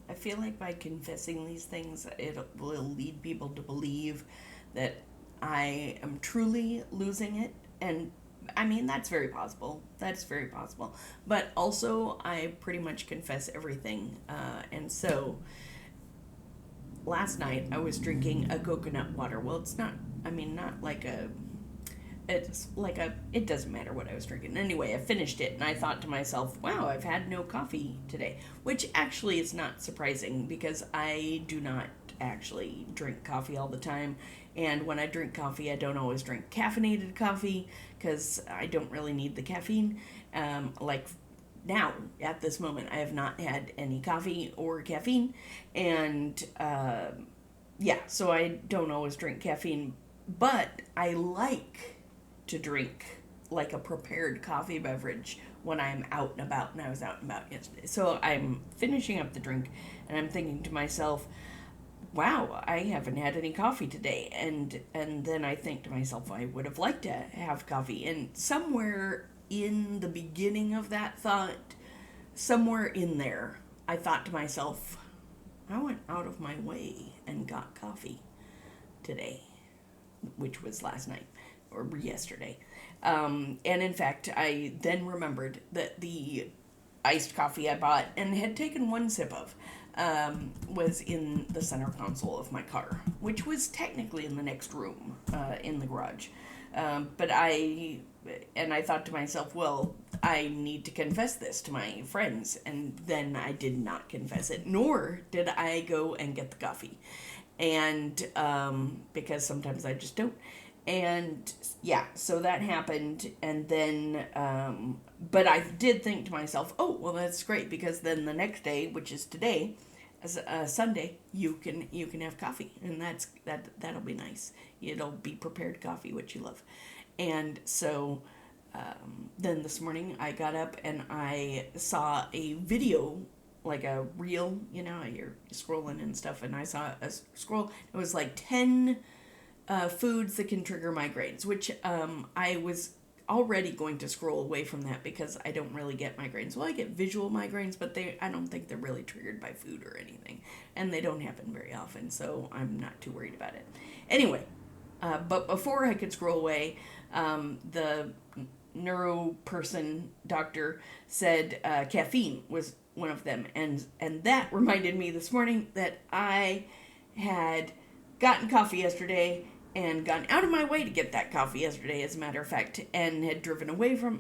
I feel like by confessing these things, it will lead people to believe that I am truly losing it. And I mean, that's very possible. That's very possible. But also, I pretty much confess everything. And so last night I was drinking a coconut water. Well, it's not, I mean, not like a it's like a it doesn't matter what I was drinking anyway. I finished it and I thought to myself, wow, I've had no coffee today, which actually is not surprising because I do not actually drink coffee all the time, and when I drink coffee I don't always drink caffeinated coffee because I don't really need the caffeine. Like now at this moment I have not had any coffee or caffeine, and yeah, so I don't always drink caffeine, but I like to drink like a prepared coffee beverage when I'm out and about, and I was out and about yesterday. So I'm finishing up the drink and I'm thinking to myself, wow, I haven't had any coffee today. And then I think to myself, I would have liked to have coffee. And somewhere in the beginning of that thought, somewhere in there, I thought to myself, I went out of my way and got coffee today, which was last night or yesterday. And in fact, I then remembered that the iced coffee I bought and had taken one sip of was in the center console of my car, which was technically in the next room in the garage. But I thought to myself, well, I need to confess this to my friends. And then I did not confess it, nor did I go and get the coffee. And because sometimes I just don't. And yeah, so that happened. And then, but I did think to myself, oh, well, that's great because then the next day, which is today, as Sunday, you can have coffee, and that'll be nice. It'll be prepared coffee, which you love. And so then this morning I got up and I saw a video, like a reel, you're scrolling and stuff, and I saw a scroll. It was like 10 foods that can trigger migraines, which I was already going to scroll away from that because I don't really get migraines. Well, I get visual migraines, but I don't think they're really triggered by food or anything, and they don't happen very often, so I'm not too worried about it. Anyway, but before I could scroll away, the neuro person doctor said caffeine was one of them, and that reminded me this morning that I had gotten coffee yesterday and gone out of my way to get that coffee yesterday, as a matter of fact, and had driven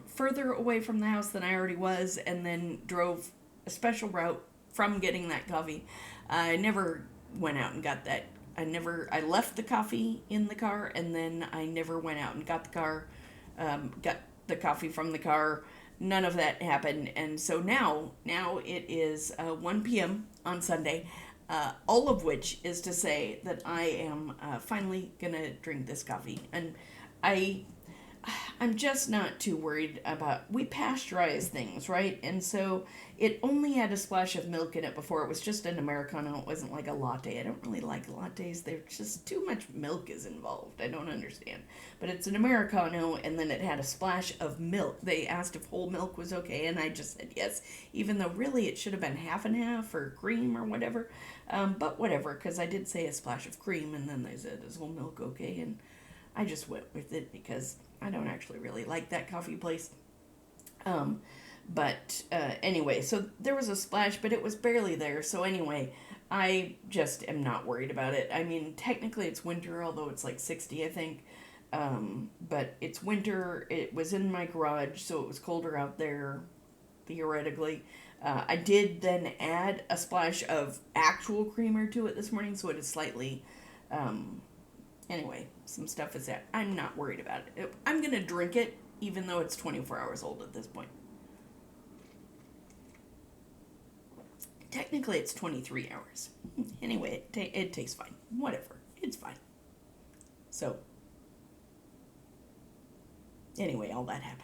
further away from the house than I already was, and then drove a special route from getting that coffee. I never went out and got that. I left the coffee in the car, and then I never went out and got the coffee from the car. None of that happened, and so now it is 1 p.m. on Sunday. All of which is to say that I am finally gonna drink this coffee, and I I'm just not too worried about. We pasteurize things, right? And so it only had a splash of milk in it before. It was just an Americano. It wasn't like a latte. I don't really like lattes. There's just too much milk is involved. I don't understand. But it's an Americano, and then it had a splash of milk. They asked if whole milk was okay, and I just said yes, even though really it should have been half and half or cream or whatever. But whatever, because I did say a splash of cream, and then they said, is whole milk okay? And I just went with it because I don't actually really like that coffee place. But anyway, so there was a splash, but it was barely there. So anyway, I just am not worried about it. I mean, technically it's winter, although it's like 60, I think. But it's winter. It was in my garage, so it was colder out there, theoretically. I did then add a splash of actual creamer to it this morning, so it is slightly um, anyway, some stuff is that I'm not worried about it. I'm going to drink it, even though it's 24 hours old at this point. Technically, it's 23 hours. Anyway, it tastes fine. Whatever. It's fine. So, anyway, all that happened.